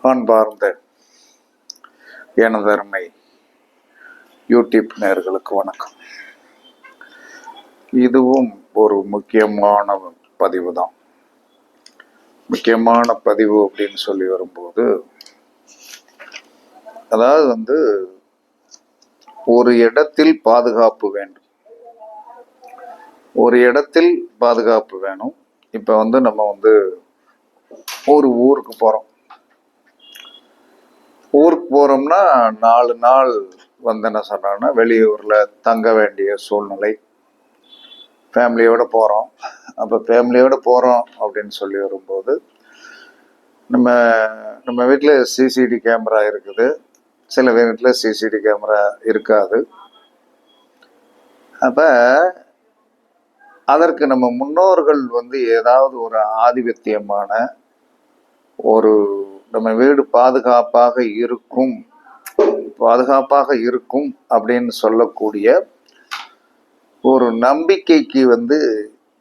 அன்பார்ந்த எனதருமை யூடியூப் நேயர்களுக்கு வணக்கம். இதுவும் ஒரு முக்கியமான பதிவு தான். முக்கியமான பதிவு அப்படின்னு சொல்லி வரும்போது, அதாவது ஒரு இடத்தில் பாதுகாப்பு வேண்டும். ஒரு இடத்தில் பாதுகாப்பு வேணும். இப்போ நம்ம ஒரு ஊருக்கு போகிறோம். ஊருக்கு போகிறோம்னா 4 நாள் என்ன சொல்கிறாங்கன்னா வெளியூரில் தங்க வேண்டிய சூழ்நிலை. ஃபேமிலியோடு போகிறோம். அப்போ ஃபேமிலியோடு போகிறோம் அப்படின்னு சொல்லி வரும்போது நம்ம வீட்டில் சிசிடி கேமரா இருக்குது. சில வீட்டில் சிசிடி கேமரா இருக்காது. அப்போ அதற்கு நம்ம முன்னோர்கள் ஏதாவது ஒரு ஆதிபத்தியமான ஒரு நம்ம வீடு பாதுகாப்பாக இருக்கும் அப்படின்னு சொல்லக்கூடிய ஒரு நம்பிக்கைக்கு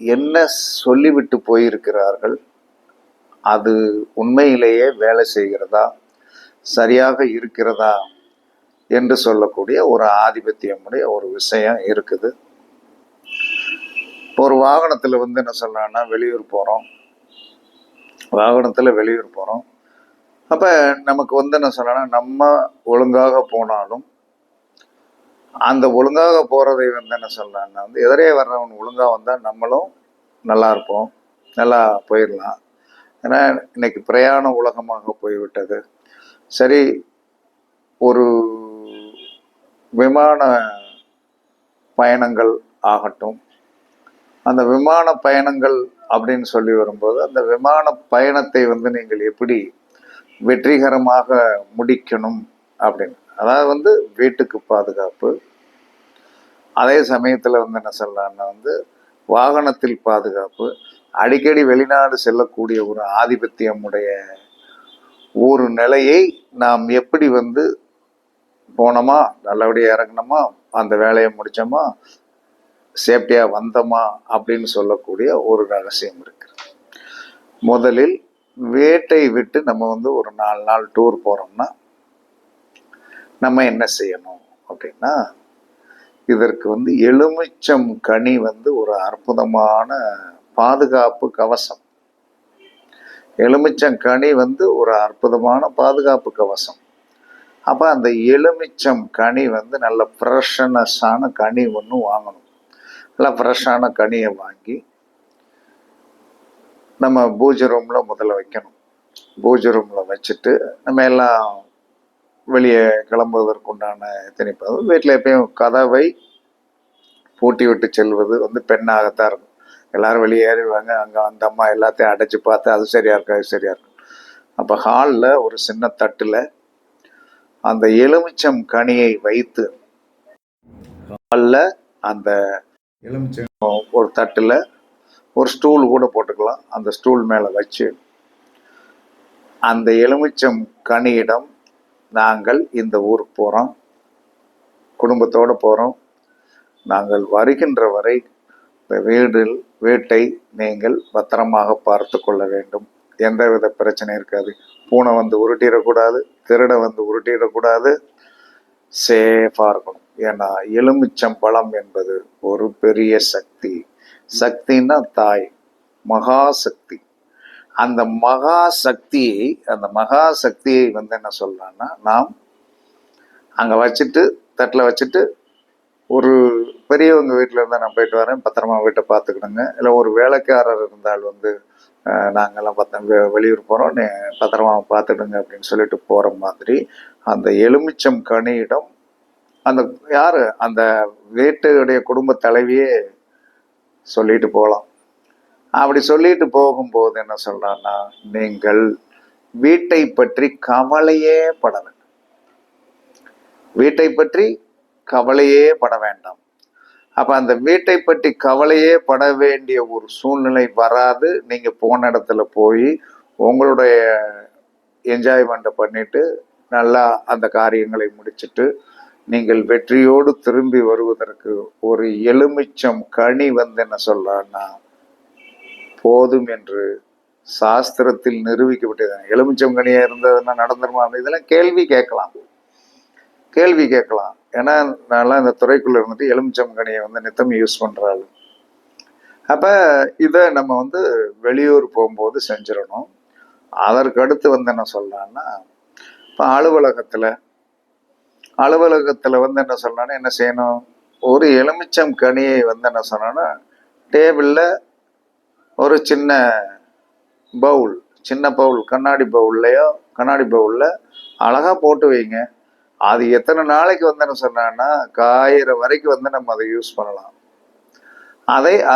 என்ன சொல்லிவிட்டு போயிருக்கிறார்கள், அது உண்மையிலேயே வேலை செய்கிறதா, சரியாக இருக்கிறதா என்று சொல்லக்கூடிய ஒரு ஆதிபத்தியமுடைய ஒரு விஷயம் இருக்குது. ஒரு வாகனத்தில் என்ன சொல்லலாம்னா வெளியூர் போகிறோம். அப்போ நமக்கு என்ன சொல்லலாம், நம்ம ஒழுங்காக போனாலும் அந்த ஒழுங்காக போகிறதை என்ன சொல்லலாம்னா எதிரே வர்றவன் ஒழுங்காக வந்தால் நம்மளும் நல்லா இருப்போம், நல்லா போயிடலாம். ஏன்னா இன்னைக்கு பிரயாண உலகமாக போய்விட்டது. சரி, ஒரு விமான பயணங்கள் ஆகட்டும். அந்த விமான பயணங்கள் அப்படின்னு சொல்லி வரும்போது அந்த விமான பயணத்தை நீங்கள் எப்படி வெற்றிகரமாக முடிக்கணும் அப்படின்னு, அதாவது வீட்டுக்கு பாதுகாப்பு, அதே சமயத்தில் என்ன சொல்லலாம்னா வாகனத்தில் பாதுகாப்பு, அடிக்கடி வெளிநாடு செல்லக்கூடிய ஒரு ஆதிபத்தியமுடைய ஒரு நிலையை நாம் எப்படி போனோமா, நல்லபடியாக இறங்கினோமா, அந்த வேலையை முடித்தோமா, சேஃப்டியாக வந்தோமா அப்படின்னு சொல்லக்கூடிய ஒரு ரகசியம் இருக்கு. முதலில் வீட்டை விட்டு நம்ம ஒரு 4 நாள் டூர் போகிறோம்னா நம்ம என்ன செய்யணும் அப்படின்னா, இதற்கு எலுமிச்சம் கனி ஒரு அற்புதமான பாதுகாப்பு கவசம். எலுமிச்சம் கனி ஒரு அற்புதமான பாதுகாப்பு கவசம். அப்போ அந்த எலுமிச்சம் கனி நல்ல ஃப்ரெஷ்னஸான கனி ஒன்று வாங்கணும். நல்லா ஃப்ரெஷ்ஷான கனியை வாங்கி நம்ம பூஜை ரூமில் முதல்ல வைக்கணும். பூஜை ரூமில் வச்சுட்டு நம்ம எல்லாம் வெளியே கிளம்புவதற்குண்டான திணிப்பது. வீட்டில் எப்பயும் கதவை பூட்டி விட்டு செல்வது பெண்ணாகத்தான் இருக்கும். எல்லாரும் வெளியேறிடுவாங்க. அங்கே அந்த அம்மா எல்லாத்தையும் அடைச்சி பார்த்து அது சரியா இருக்கும். அப்போ ஹாலில் ஒரு சின்ன தட்டில் அந்த எலுமிச்சம் கனியை வைத்து, ஹாலில் அந்த எலுமிச்சம் ஒரு தட்டில் ஒரு ஸ்டூல் கூட போட்டுக்கலாம், அந்த ஸ்டூல் மேலே வச்சு அந்த எலுமிச்சம் கனியிடம், நாங்கள் இந்த ஊருக்கு போகிறோம், குடும்பத்தோடு போகிறோம், நாங்கள் வருகின்ற வரை இந்த வீட்டை நீங்கள் பத்திரமாக பார்த்து கொள்ள வேண்டும். எந்தவித பிரச்சனை இருக்காது. பூனை உருட்டிடக்கூடாது, திருட உருட்டிடக்கூடாது, சேஃபாக இருக்கணும். ஏன்னா எலுமிச்சம் பழம் என்பது ஒரு பெரிய சக்தி. சக்தின்னா தாய், மகாசக்தி. அந்த மகாசக்தியை என்ன சொல்றான்னா, நாம் அங்கே வச்சுட்டு தட்டில் வச்சுட்டு, ஒரு பெரியவங்க வீட்டில் இருந்தால் நான் போயிட்டு வரேன், பத்திரமா வீட்டை பார்த்துக்கிடுங்க. இல்லை ஒரு வேலைக்காரர் இருந்தால் நாங்கள்லாம் வெளியூர் போகிறோம், நீ பத்திரமா பார்த்துடுங்க அப்படின்னு சொல்லிட்டு போகிற மாதிரி அந்த எலுமிச்சம் கனியிடம் அந்த வீட்டுடைய குடும்ப தலைவியே சொல்லிட்டு போகலாம். அப்படி சொல்லிட்டு போகும்போது என்ன சொல்றான்னா, நீங்கள் வீட்டை பற்றி கவலையே பட வேண்டாம். வீட்டை பற்றி கவலையே பட வேண்டாம். அப்ப அந்த வீட்டை பற்றி கவலையே பட வேண்டிய ஒரு சூழ்நிலை வராது. நீங்க போன இடத்துல போய் உங்களுடைய என்ஜாய்மெண்ட்டை பண்ணிட்டு நல்லா அந்த காரியங்களை முடிச்சுட்டு நீங்கள் வெற்றியோடு திரும்பி வருவதற்கு ஒரு எலுமிச்சம் கனி என்ன சொல்றான்னா போதும் என்று சாஸ்திரத்தில் நிரூபிக்கப்பட்டது. எலுமிச்சங்கனியா இருந்ததுன்னா நடந்துருமா? இதெல்லாம் கேள்வி கேட்கலாம், கேள்வி கேட்கலாம். ஏன்னா நான்லாம் இந்த துறைக்குள்ள இருந்துட்டு எலுமிச்சங்கனியை வந்து நித்தம் யூஸ் பண்றாள். அப்ப இதை நம்ம வந்து வெளியூர் போகும்போது செஞ்சிடணும். அதற்கு அடுத்து வந்து என்ன சொல்லலாம்னா, இப்போ அலுவலகத்துல வந்து என்ன சொல்லலாம்னா என்ன செய்யணும், ஒரு எலுமிச்சம் கனியை வந்து என்ன சொன்னா டேபிள்ல ஒரு சின்ன பவுல், சின்ன பவுல், கண்ணாடி பவுல்ல அழகா போட்டு வைங்க. அது எத்தனை நாளைக்கு வந்து என்ன சொன்னான்னா காயிற வரைக்கும் வந்து நம்ம அதை யூஸ் பண்ணலாம்.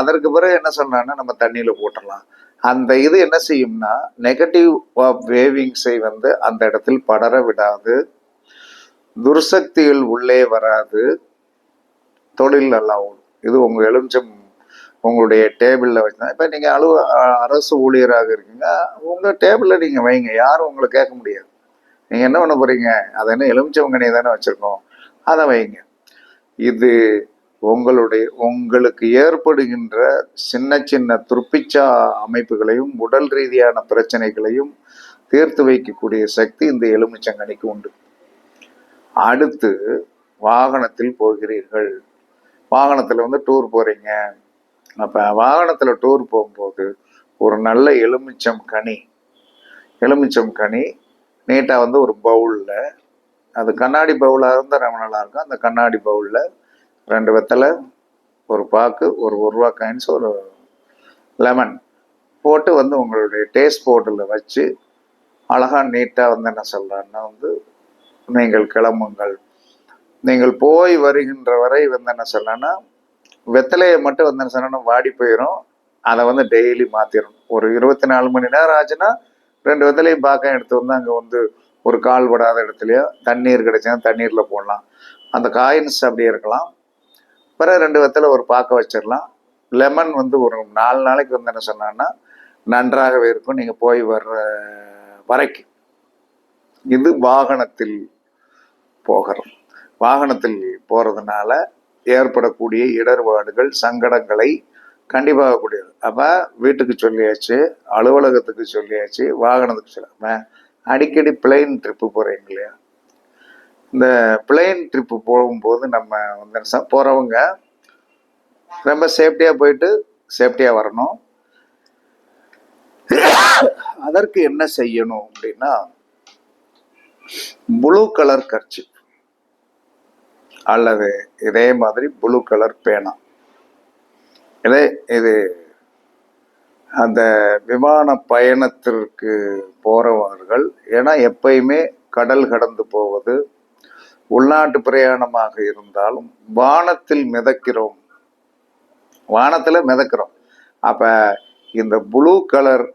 அதற்கு பிறகு என்ன சொன்னான்னா நம்ம தண்ணியில போட்டுடலாம். அந்த இது என்ன செய்யும்னா நெகட்டிவ் வேவிங்ஸை வந்து அந்த இடத்தில் படர விடாது, துர்சக்திகள் உள்ளே வராது, தொழில் நல்லா ஓடும். இது உங்க எலுமிச்சம் உங்களுடைய டேபிள்ல வச்சுதான். இப்ப நீங்க அரசு ஊழியராக இருக்கீங்க, உங்க டேபிள்ல நீங்க வைங்க, யாரும் உங்களை கேட்க முடியாது. நீங்க என்ன பண்ண போறீங்க, அதை என்ன எலுமிச்சவங்கனே தானே வச்சிருக்கோம், அதை வைங்க. இது உங்களுக்கு ஏற்படுகின்ற சின்ன சின்ன துர்ப்பிச்சா அமைப்புகளையும் உடல் ரீதியான பிரச்சனைகளையும் தீர்த்து வைக்கக்கூடிய சக்தி இந்த எலுமிச்சங்கனிக்கு உண்டு. அடுத்து வாகனத்தில் போகிறீர்கள், வாகனத்துல வந்து டூர் போறீங்க. அப்ப வாகனத்துல டூர் போகும்போது ஒரு நல்ல எலுமிச்சம் கனி நீட்டா வந்து ஒரு பவுல்ல, அது கண்ணாடி பவுலா இருந்தா ரொம்ப நல்லா இருக்கும். அந்த கண்ணாடி பவுல்ல 2 வெத்தலை, ஒரு பாக்கு, ஒரு ரூபா காயின்ஸ், ஒரு லெமன் போட்டு வந்து உங்களுடைய டேஸ்ட் போர்டில் வச்சு அழகா நீட்டா வந்து என்ன சொல்றான்னா வந்து நீங்கள் கிளம்புங்கள். நீங்கள் போய் வருகின்ற வரை வந்து என்ன சொல்லனா வெத்தலையை மட்டும் வந்து என்ன சொன்னா வாடி போயிடும். அதை வந்து டெய்லி மாத்திடணும். ஒரு 24 மணி நேரம் ஆச்சுன்னா 2 வெத்தலையும் பாக்கம் எடுத்து வந்து அங்கே வந்து ஒரு கால் படாத இடத்துலயோ தண்ணீர் கிடைச்சா தண்ணீர்ல போடலாம். அந்த காயின்ஸ் அப்படியே இருக்கலாம். பிறகு 2 வெத்தலை ஒரு பாக்க வச்சிடலாம். லெமன் வந்து ஒரு 4 நாளைக்கு வந்து என்ன சொன்னான்னா நன்றாகவே இருக்கும், நீங்க போய் வர்ற வரைக்கும். இது வாகனத்தில் போறதுனால ஏற்படக்கூடிய இடர்பாடுகள், சங்கடங்களை கண்டிப்பாக கூடியது. அப்ப வீட்டுக்கு சொல்லியாச்சு, அலுவலகத்துக்கு சொல்லியாச்சு, வாகனத்துக்கு சொல்லாம அடிக்கடி பிளைன் ட்ரிப்பு போறீங்க இல்லையா, இந்த பிளைன் ட்ரிப்பு போகும்போது நம்ம வந்து போறவங்க ரொம்ப சேஃப்டியா போயிட்டு சேஃப்டியா வரணும். அதற்கு என்ன செய்யணும் அப்படின்னா, ப்ளூ கலர் கர்ச்சிப் அல்லது இதே மாதிரி ப்ளூ கலர் பேனா, இது அந்த விமான பயணத்திற்கு போறவர்கள், ஏன்னா எப்பயுமே கடல் கடந்து போவது, உள்நாட்டு பிரயாணமாக இருந்தாலும் வானத்துல மிதக்கிறோம். அப்ப இந்த ப்ளூ கலர்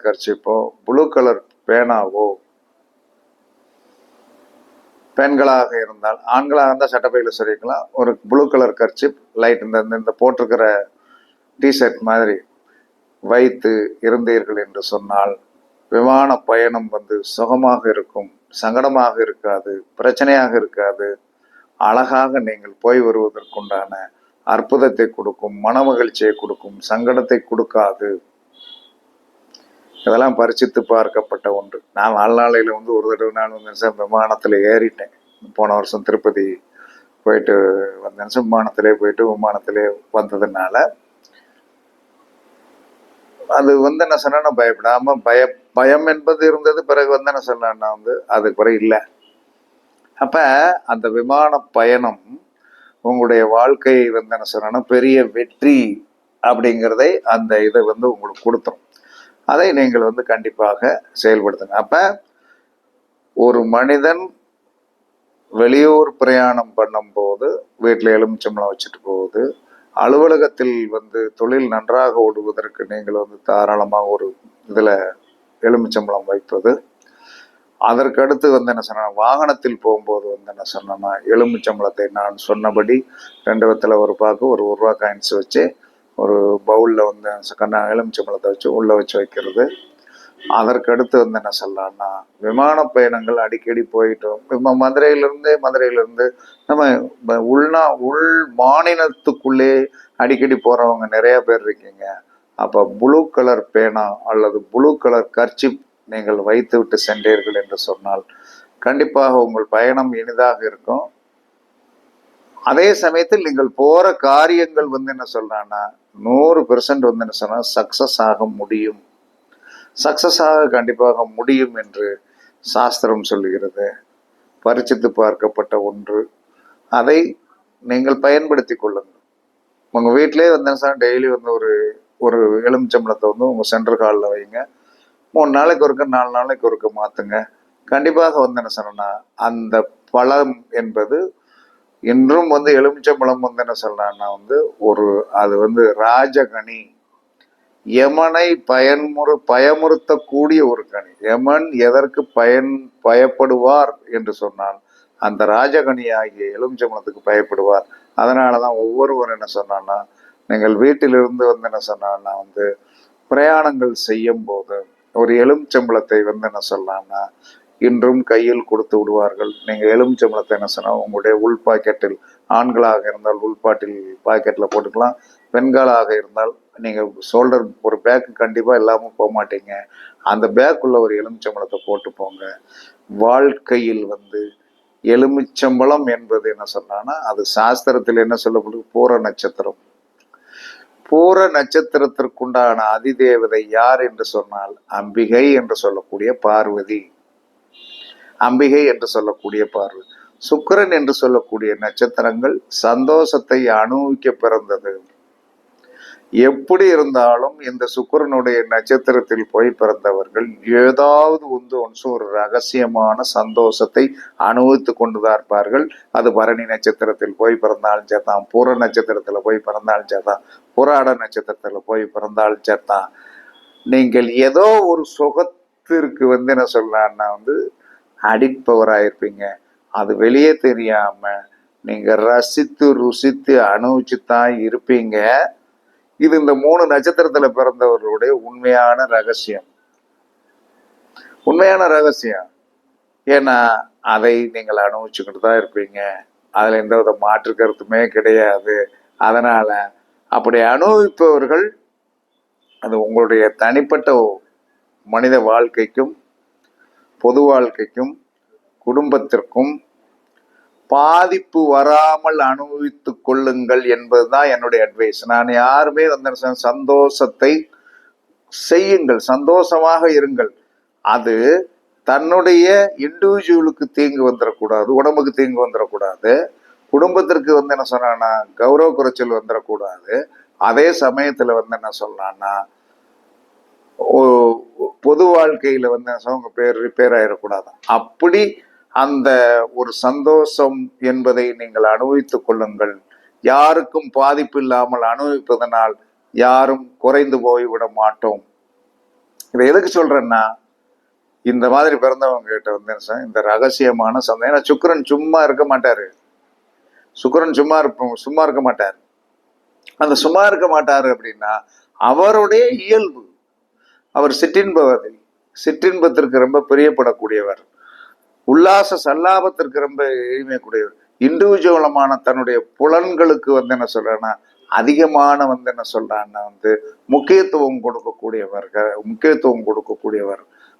கர்ச்சிப்போ ப்ளூ கலர் பேனாவோ, பெண்களாக இருந்தால், ஆண்களாக இருந்தால் சட்டப்பையில சொல்லிக்கலாம், ஒரு ப்ளூ கலர் கர்ச்சிப் லைட் இந்த போட்டிருக்கிற டிஷர்ட் மாதிரி வைத்து இருந்தீர்கள் என்று சொன்னால் விமான பயணம் வந்து சுகமாக இருக்கும், சங்கடமாக இருக்காது, பிரச்சனையாக இருக்காது. அழகாக நீங்கள் போய் வருவதற்குண்டான அற்புதத்தை கொடுக்கும், மன மகிழ்ச்சியை கொடுக்கும், சங்கடத்தை கொடுக்காது. இதெல்லாம் பரிசித்து பார்க்கப்பட்ட ஒன்று. நான் வாழ்நாளையில் வந்து ஒரு தடவை நான் வந்து விமானத்தில் ஏறிட்டேன். போன வருஷம் திருப்பதி போயிட்டு வந்தேன். விமானத்திலே வந்ததுனால அது வந்து என்ன சொன்னா பயப்படாம பயம் என்பது இருந்தது. பிறகு வந்து என்ன சொன்னா வந்து அதுக்கு பிறகு இல்லை. அப்ப அந்த விமான பயணம் உங்களுடைய வாழ்க்கையை வந்து என்ன சொன்னா பெரிய வெற்றி அப்படிங்கிறதை அந்த இதை வந்து உங்களுக்கு கொடுத்துரும். அதை நீங்கள் வந்து கண்டிப்பாக செயல்படுத்துங்க. அப்ப ஒரு மனிதன் வெளியூர் பிரயாணம் பண்ணும் போது வீட்டில் எலுமிச்சம்பழம் வச்சுட்டு போகுது, அலுவலகத்தில் வந்து தொழில் நன்றாக ஓடுவதற்கு நீங்கள் வந்து தாராளமாக ஒரு இதில் எலுமிச்சம்பழம் வைப்பது. அதற்கு அடுத்து வந்து என்ன சொன்னா, வாகனத்தில் போகும்போது வந்து என்ன சொன்னா எலுமிச்சம்பழத்தை நான் சொன்னபடி 2 வெத்தலை, ஒரு பாக்கு, ஒரு ரூபா காயின்ஸ் வச்சு ஒரு பவுலில் வந்து எலுமிச்சம்பழத்தை வச்சு உள்ளே வச்சு வைக்கிறது. அதற்கு அடுத்து வந்து என்ன சொல்லலாம்னா, விமான பயணங்கள் அடிக்கடி போயிட்டோம். இப்போ மதுரையிலிருந்து நம்ம உள் மாநிலத்துக்குள்ளே அடிக்கடி போறவங்க நிறைய பேர் இருக்கீங்க. அப்போ ப்ளூ கலர் பேனா அல்லது ப்ளூ கலர் கர்ச்சிப் நீங்கள் வைத்து விட்டு சென்றீர்கள் என்று சொன்னால் கண்டிப்பாக உங்கள் பயணம் இனிதாக இருக்கும். அதே சமயத்தில் நீங்கள் போற காரியங்கள் என்ன சொல்றான்னா 100% என்ன சொன்னா சக்சஸ் ஆக முடியும். சக்சஸ் ஆக கண்டிப்பாக முடியும் என்று சாஸ்திரம் சொல்லுகிறது. பரிச்சித்து பார்க்கப்பட்ட ஒன்று. அதை நீங்கள் பயன்படுத்தி கொள்ளுங்கள். உங்க வீட்டிலே டெய்லி ஒரு ஒரு எலுமிச்சம்பழத்தை உங்க சென்டர் காலில் வைங்க. 3 நாளைக்கு ஒருக்க 4 நாளைக்கு ஒருக்க மாத்துங்க. கண்டிப்பாக என்ன சொன்னா அந்த பழம் என்பது இன்றும் எலுமிச்சம்பழம் என்ன சொல்றான்னா ஒரு அது ராஜகனி, யமனை பயமுறுத்தக்கூடிய ஒரு கனி. யமன் எதற்கு பயப்படுவார் என்று சொன்னால் அந்த ராஜகனி ஆகிய எலுமிச்சம்பழத்துக்கு பயப்படுவார். அதனாலதான் ஒவ்வொருவர் என்ன சொன்னான்னா நீங்கள் வீட்டிலிருந்து என்ன சொன்னான்னா பிரயாணங்கள் செய்யும் போது ஒரு எலுமிச்சம்பழத்தை என்ன சொல்லலாம்னா இன்றும் கையில் கொடுத்து விடுவார்கள். நீங்க எலுமிச்சம்பழத்தை என்ன சொன்னா உங்களுடைய உள் பாக்கெட்டில், ஆண்களாக இருந்தால் உள்பாட்டில் பாக்கெட்ல போட்டுக்கலாம். பெண்களாக இருந்தால் நீங்க ஷோல்டர் ஒரு பேக் கண்டிப்பா இல்லாம போக மாட்டீங்க. அந்த பேக்குள்ள ஒரு எலுமிச்சம்பழத்தை போட்டு போங்க. வாழ்க்கையில் எலுமிச்சம்பழம் என்பது என்ன சொன்னான்னா அது சாஸ்திரத்தில் என்ன சொல்லப்படுது, பூர நட்சத்திரம். பூர நட்சத்திரத்திற்குண்டான அதிதேவதை யார் என்று சொன்னால் அம்பிகை என்று சொல்லக்கூடிய பார்வதி. அம்பிகை என்று சொல்லக்கூடிய பார்வதி. சுக்கிரன் என்று சொல்லக்கூடிய நட்சத்திரங்கள் சந்தோஷத்தை அனுபவிக்க பிறந்தது. எப்படி இருந்தாலும் இந்த சுக்கிரனுடைய நட்சத்திரத்தில் போய் பிறந்தவர்கள் ஏதாவது ஒரு ரகசியமான சந்தோஷத்தை அனுபவித்து கொண்டுதான் இருப்பார்கள். அது பரணி நட்சத்திரத்தில் போய் பிறந்தாலும் சேர்த்தான், பூர நட்சத்திரத்துல போய் பிறந்தாலும் சேர்த்தான், புராட நட்சத்திரத்துல போய் பிறந்தாலும் சேர்த்தான். நீங்கள் ஏதோ ஒரு சுகத்திற்கு என்ன சொல்லலாம்னா அடிப்பவராயிருப்பீங்க. அது வெளியே தெரியாம நீங்க ரசித்து ருசித்து அனுபவிச்சுதான் இருப்பீங்க. இது இந்த 3 நட்சத்திரத்துல பிறந்தவர்களுடைய உண்மையான ரகசியம். உண்மையான ரகசியம். ஏன்னா அதை நீங்கள் அனுபவிச்சுக்கிட்டு தான் இருப்பீங்க. அதுல எந்த வித மாற்று கருத்துமே கிடையாது. அதனால அப்படி அனுபவிப்பவர்கள் அது உங்களுடைய தனிப்பட்ட மனித வாழ்க்கைக்கும் பொது வாழ்க்கைக்கும் குடும்பத்திற்கும் பாதிப்பு வராமல் அனுபவித்து கொள்ளுங்கள் என்பதுதான் என்னுடைய அட்வைஸ். நான் யாருமே சந்தோஷத்தை செய்யுங்கள், சந்தோஷமாக இருங்கள். அது தன்னுடைய இண்டிவிஜுவலுக்கு தீங்கு வந்துடக்கூடாது, உடம்புக்கு தீங்கு வந்துடக்கூடாது, குடும்பத்திற்கு என்ன சொன்னா கௌரவ குறைச்சல் வந்துடக்கூடாது. அதே சமயத்துல என்ன சொல்லலாம்னா பொது வாழ்க்கையில உங்க பேர் ரிப்பேர் ஆயிடக்கூடாது. அப்படி அந்த ஒரு சந்தோஷம் என்பதை நீங்கள் அனுபவித்துக் கொள்ளுங்கள். யாருக்கும் பாதிப்பு இல்லாமல் அனுபவிப்பதனால் யாரும் குறைந்து போய்விட மாட்டோம். இதை எதுக்கு சொல்றேன்னா இந்த மாதிரி பிறந்தவங்க கிட்ட இந்த ரகசியமான சந்தோஷம். ஏன்னா சுக்கிரன் சும்மா இருக்க மாட்டாரு. சுக்கிரன் சும்மா இருக்க மாட்டாரு. அந்த சும்மா இருக்க மாட்டாரு அப்படின்னா அவருடைய இயல்பு. அவர் சிற்றின்பத்திற்கு ரொம்ப பிரியப்படக்கூடியவர். உல்லாச சல்லாபத்திற்கு ரொம்ப எளிமையக்கூடியவர். இண்டிவிஜுவலமான தன்னுடைய புலன்களுக்கு என்ன சொல்றேன்னா அதிகமான என்ன சொல்றான்னா முக்கியத்துவம் கொடுக்கக்கூடியவர்.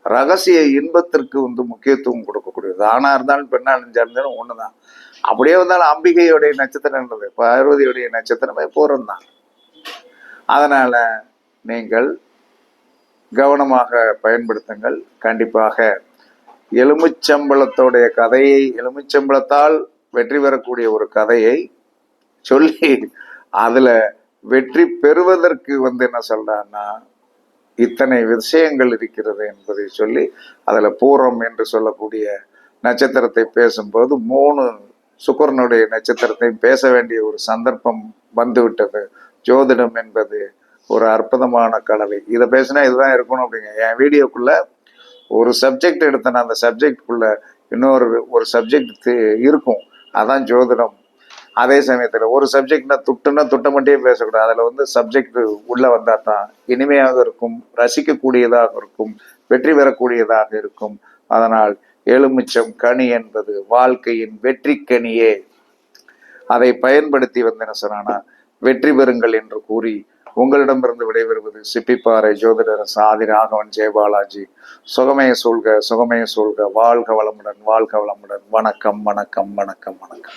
ரகசிய இன்பத்திற்கு முக்கியத்துவம் கொடுக்கக்கூடியவர். ஆணா இருந்தாலும் பெண்ணா இருந்தாலும் ஒண்ணுதான். அப்படியே வந்தாலும் அம்பிகையுடைய நட்சத்திரம் என்பது பார்வதியுடைய நட்சத்திரமே பூரம் தான். அதனால நீங்கள் கவனமாக பயன்படுத்துங்கள். கண்டிப்பாக எலுமிச்சம்பழத்தோடைய கதையை, எலுமிச்சம்பழத்தால் வெற்றி பெறக்கூடிய ஒரு கதையை சொல்லி அதுல வெற்றி பெறுவதற்கு என்ன சொல்றான்னா இத்தனை விஷயங்கள் இருக்கிறது என்பதை சொல்லி அதுல பூரம் என்று சொல்லக்கூடிய நட்சத்திரத்தை பேசும்போது 3 சுக்கிரனுடைய நட்சத்திரத்தை பேச வேண்டிய ஒரு சந்தர்ப்பம் வந்துவிட்டது. ஜோதிடம் என்பது ஒரு அற்புதமான கலவை. இதை பேசினா இதுதான் இருக்கணும் அப்படிங்க. என் வீடியோக்குள்ள ஒரு சப்ஜெக்ட் எடுத்தேன்னா அந்த சப்ஜெக்டுக்குள்ள ஒரு சப்ஜெக்ட் இருக்கும். அதான் ஜோதிடம். அதே சமயத்துல ஒரு சப்ஜெக்ட்னா துட்ட மட்டும் பேசக்கூடாது. அதுல சப்ஜெக்ட் உள்ள வந்தா தான் இனிமையாக இருக்கும், ரசிக்கக்கூடியதாக இருக்கும், வெற்றி பெறக்கூடியதாக இருக்கும். அதனால் எலுமிச்சம் கனி என்பது வாழ்க்கையின் வெற்றி கனியே. அதை பயன்படுத்தி என்ன சொன்னா வெற்றி பெறுங்கள் என்று கூறி உங்களிடமிருந்து விடைபெறுவது சிப்பிப்பாறை ஜோதிடர் சாதி ராகவன் ஜெயபாலாஜி. சுகமே சூழ்க, சுகமே சூழ்க. வாழ்க வளமுடன், வாழ்க வளமுடன். வணக்கம், வணக்கம், வணக்கம், வணக்கம்.